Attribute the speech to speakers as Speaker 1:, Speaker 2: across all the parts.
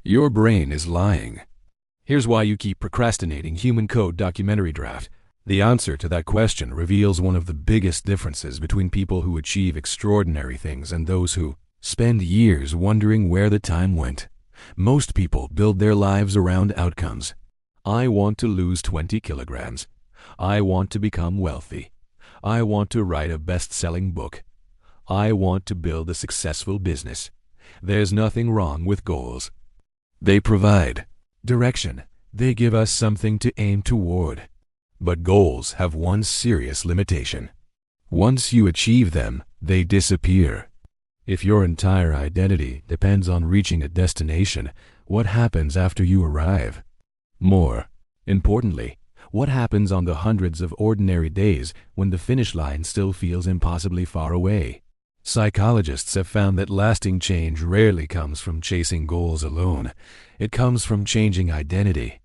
Speaker 1: Your brain is lying. Here's why you keep procrastinating. Human Code documentary draft. The answer to that question reveals one of the biggest differences between people who achieve extraordinary things and those who spend years wondering where the time went. Most people build their lives around outcomes. I want to lose 20 kilograms. I want to become wealthy. I want to write a best-selling book. I want to build a successful business. There's nothing wrong with goals. They provide direction. They give us something to aim toward. But goals have one serious limitation. Once you achieve them, they disappear. If your entire identity depends on reaching a destination, what happens after you arrive? More importantly, what happens on the hundreds of ordinary days when the finish line still feels impossibly far away? Psychologists have found that lasting change rarely comes from chasing goals alone. It comes from changing identity.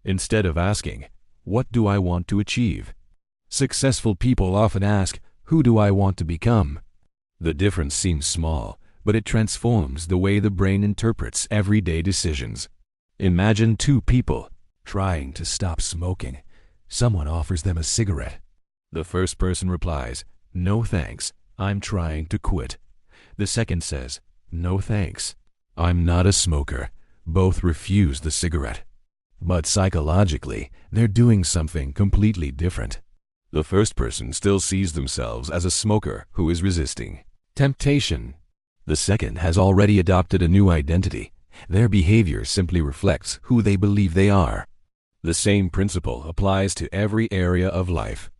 Speaker 1: Instead of asking, "What do I want to achieve?" successful people often ask, "Who do I want to become?" The difference seems small, but it transforms the way the brain interprets everyday decisions. Imagine two people trying to stop smoking. Someone offers them a cigarette. The first person replies, "No thanks, I'm trying to quit." The second says, "No thanks, I'm not a smoker." Both refuse the cigarette. But psychologically, they're doing something completely different. The first person still sees themselves as a smoker who is resisting temptation. The second has already adopted a new identity. Their behavior simply reflects who they believe they are. The same principle applies to every area of life.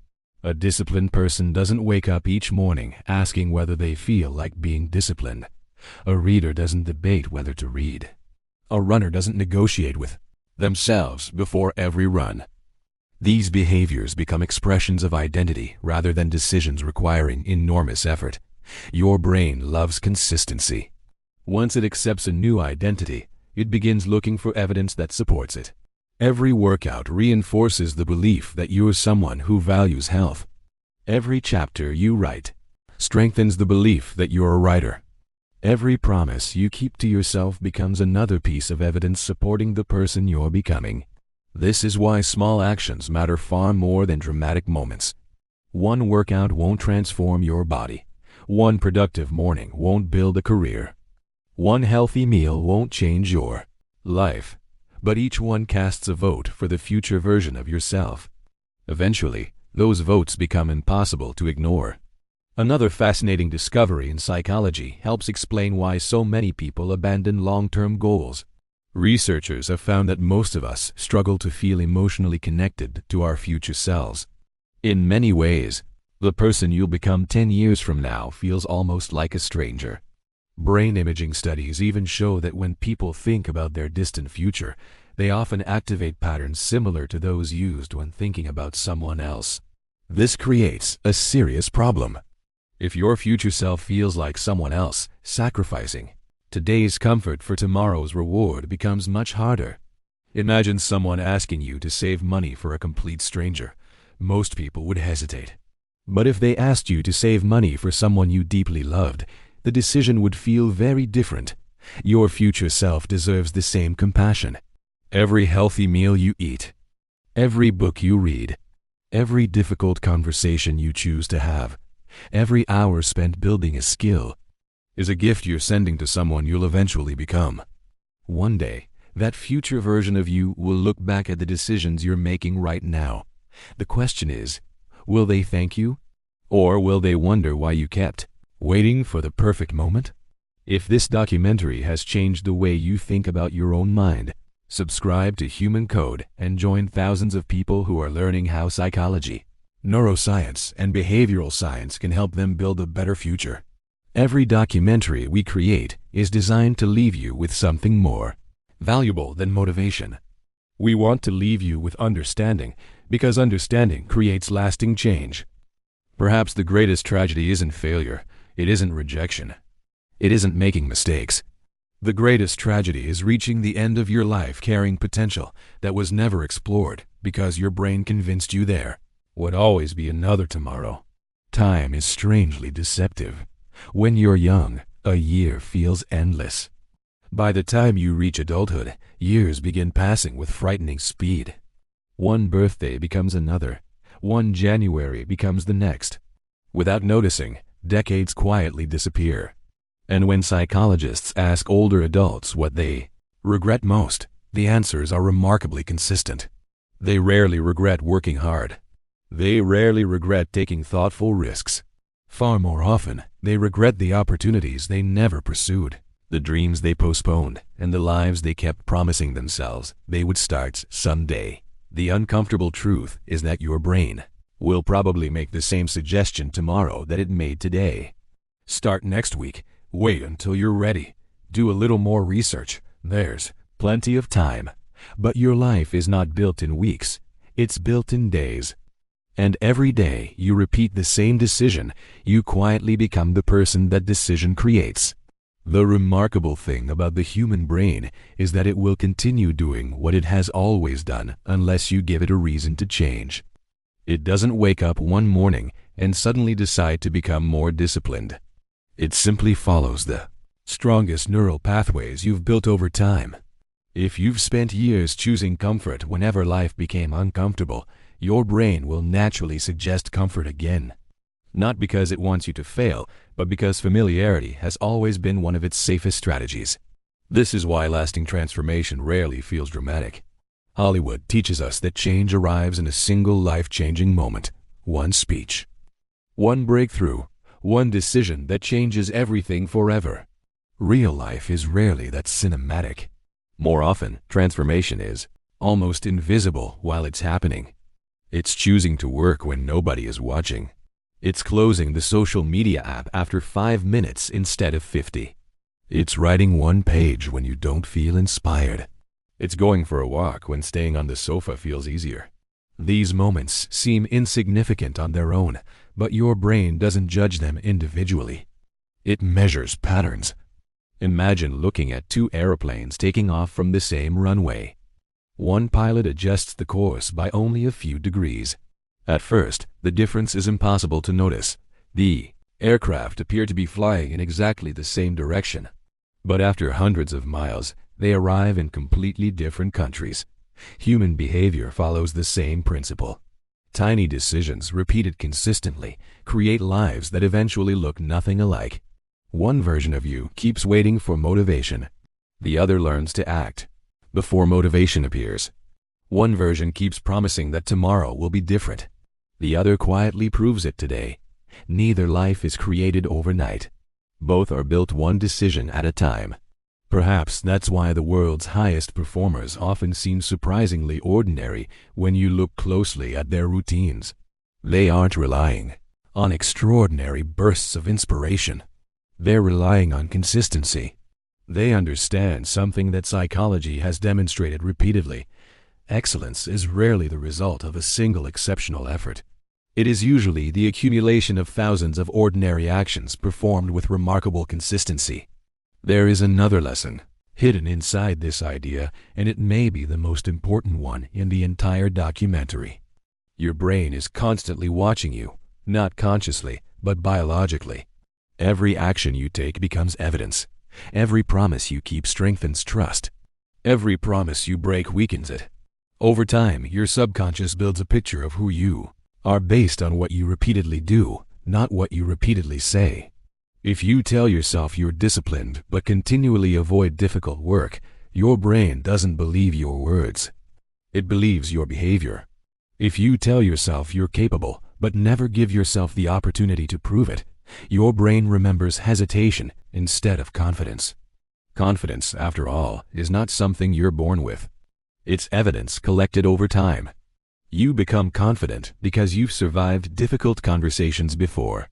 Speaker 1: A disciplined person doesn't wake up each morning asking whether they feel like being disciplined. A reader doesn't debate whether to read. A runner doesn't negotiate with themselves before every run. These behaviors become expressions of identity rather than decisions requiring enormous effort. Your brain loves consistency. Once it accepts a new identity, it begins looking for evidence that supports it. Every workout reinforces the belief that you're someone who values health. Every chapter you write strengthens the belief that you're a writer. Every promise you keep to yourself becomes another piece of evidence supporting the person you're becoming. This is why small actions matter far more than dramatic moments. One workout won't transform your body. One productive morning won't build a career. One healthy meal won't change your life. But each one casts a vote for the future version of yourself. Eventually, those votes become impossible to ignore. Another fascinating discovery in psychology helps explain why so many people abandon long-term goals. Researchers have found that most of us struggle to feel emotionally connected to our future selves. In many ways, the person you'll become 10 years from now feels almost like a stranger. Brain imaging studies even show that when people think about their distant future, they often activate patterns similar to those used when thinking about someone else. This creates a serious problem. If your future self feels like someone else, sacrificing today's comfort for tomorrow's reward becomes much harder. Imagine someone asking you to save money for a complete stranger. Most people would hesitate. But if they asked you to save money for someone you deeply loved, the decision would feel very different. Your future self deserves the same compassion. Every healthy meal you eat, every book you read, every difficult conversation you choose to have, every hour spent building a skill is a gift you're sending to someone you'll eventually become. One day, that future version of you will look back at the decisions you're making right now. The question is, will they thank you? Or will they wonder why you kept waiting for the perfect moment? If this documentary has changed the way you think about your own mind, subscribe to Human Code and join thousands of people who are learning how psychology, neuroscience, and behavioral science can help them build a better future. Every documentary we create is designed to leave you with something more valuable than motivation. We want to leave you with understanding, because understanding creates lasting change. Perhaps the greatest tragedy isn't failure. It isn't rejection. It isn't making mistakes. The greatest tragedy is reaching the end of your life carrying potential that was never explored because your brain convinced you there would always be another tomorrow. Time is strangely deceptive. When you're young, a year feels endless. By the time you reach adulthood, years begin passing with frightening speed. One birthday becomes another. One January becomes the next. Without noticing, decades quietly disappear. And when psychologists ask older adults what they regret most, the answers are remarkably consistent. They rarely regret working hard. They rarely regret taking thoughtful risks. Far more often, they regret the opportunities they never pursued, the dreams they postponed, and the lives they kept promising themselves they would start someday. The uncomfortable truth is that your brain will probably make the same suggestion tomorrow that it made today. Start next week. Wait until you're ready. Do a little more research. There's plenty of time. But your life is not built in weeks. It's built in days. And every day you repeat the same decision, you quietly become the person that decision creates. The remarkable thing about the human brain is that it will continue doing what it has always done unless you give it a reason to change. It doesn't wake up one morning and suddenly decide to become more disciplined. It simply follows the strongest neural pathways you've built over time. If you've spent years choosing comfort whenever life became uncomfortable, your brain will naturally suggest comfort again. Not because it wants you to fail, but because familiarity has always been one of its safest strategies. This is why lasting transformation rarely feels dramatic. Hollywood teaches us that change arrives in a single life-changing moment, one speech, one breakthrough, one decision that changes everything forever. Real life is rarely that cinematic. More often, transformation is almost invisible while it's happening. It's choosing to work when nobody is watching. It's closing the social media app after 5 minutes instead of 50. It's writing one page when you don't feel inspired. It's going for a walk when staying on the sofa feels easier. These moments seem insignificant on their own, but your brain doesn't judge them individually. It measures patterns. Imagine looking at two airplanes taking off from the same runway. One pilot adjusts the course by only a few degrees. At first, the difference is impossible to notice. The aircraft appear to be flying in exactly the same direction. But after hundreds of miles, they arrive in completely different countries. Human behavior follows the same principle. Tiny decisions repeated consistently create lives that eventually look nothing alike. One version of you keeps waiting for motivation. The other learns to act before motivation appears. One version keeps promising that tomorrow will be different. The other quietly proves it today. Neither life is created overnight. Both are built one decision at a time. Perhaps that's why the world's highest performers often seem surprisingly ordinary when you look closely at their routines. They aren't relying on extraordinary bursts of inspiration. They're relying on consistency. They understand something that psychology has demonstrated repeatedly. Excellence is rarely the result of a single exceptional effort. It is usually the accumulation of thousands of ordinary actions performed with remarkable consistency. There is another lesson hidden inside this idea, and it may be the most important one in the entire documentary. Your brain is constantly watching you, not consciously, but biologically. Every action you take becomes evidence. Every promise you keep strengthens trust. Every promise you break weakens it. Over time, your subconscious builds a picture of who you are based on what you repeatedly do, not what you repeatedly say. If you tell yourself you're disciplined but continually avoid difficult work, your brain doesn't believe your words. It believes your behavior. If you tell yourself you're capable but never give yourself the opportunity to prove it, your brain remembers hesitation instead of confidence. Confidence, after all, is not something you're born with. It's evidence collected over time. You become confident because you've survived difficult conversations before.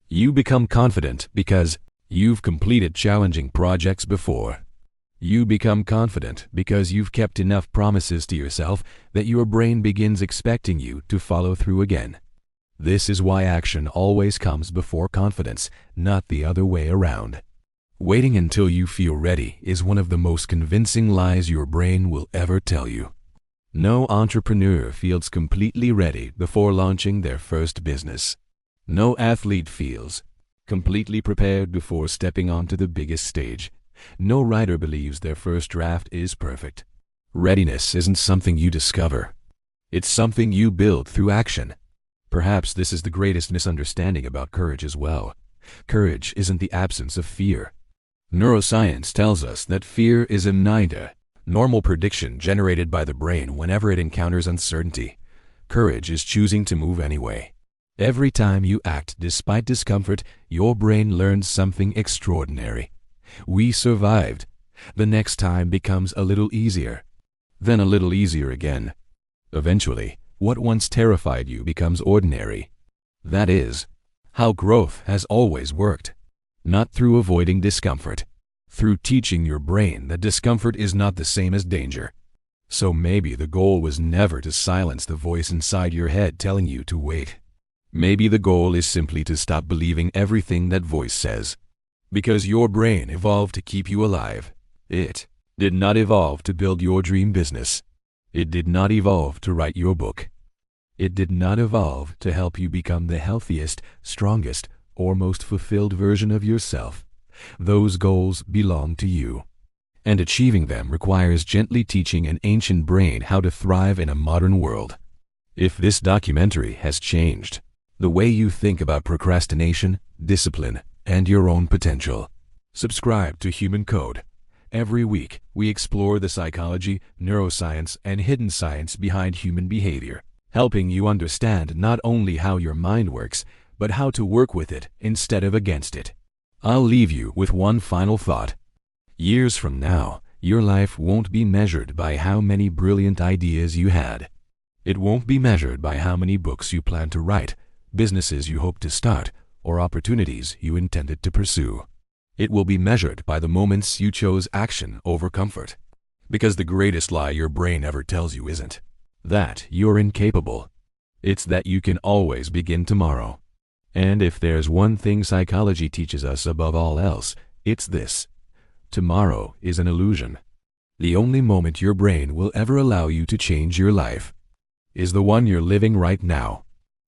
Speaker 1: You become confident because you've completed challenging projects before. You become confident because you've kept enough promises to yourself that your brain begins expecting you to follow through again. This is why action always comes before confidence, not the other way around. Waiting until you feel ready is one of the most convincing lies your brain will ever tell you. No entrepreneur feels completely ready before launching their first business. No athlete feels completely prepared before stepping onto the biggest stage. No writer believes their first draft is perfect. Readiness isn't something you discover. It's something you build through action. Perhaps this is the greatest misunderstanding about courage as well. Courage isn't the absence of fear. Neuroscience tells us that fear is a NIDA, normal prediction generated by the brain whenever it encounters uncertainty. Courage is choosing to move anyway. Every time you act despite discomfort, your brain learns something extraordinary. We survived. The next time becomes a little easier, then a little easier again. Eventually, what once terrified you becomes ordinary. That is how growth has always worked. Not through avoiding discomfort, through teaching your brain that discomfort is not the same as danger. So maybe the goal was never to silence the voice inside your head telling you to wait. Maybe the goal is simply to stop believing everything that voice says. Because your brain evolved to keep you alive. It did not evolve to build your dream business. It did not evolve to write your book. It did not evolve to help you become the healthiest, strongest, or most fulfilled version of yourself. Those goals belong to you. And achieving them requires gently teaching an ancient brain how to thrive in a modern world. If this documentary has changed the way you think about procrastination, discipline, and your own potential, subscribe to Human Code. Every week, we explore the psychology, neuroscience, and hidden science behind human behavior, helping you understand not only how your mind works, but how to work with it instead of against it. I'll leave you with one final thought. Years from now, your life won't be measured by how many brilliant ideas you had. It won't be measured by how many books you plan to write, businesses you hope to start, or opportunities you intended to pursue. It will be measured by the moments you chose action over comfort. Because the greatest lie your brain ever tells you isn't that you're incapable. It's that you can always begin tomorrow. And if there's one thing psychology teaches us above all else, it's this: tomorrow is an illusion. The only moment your brain will ever allow you to change your life is the one you're living right now.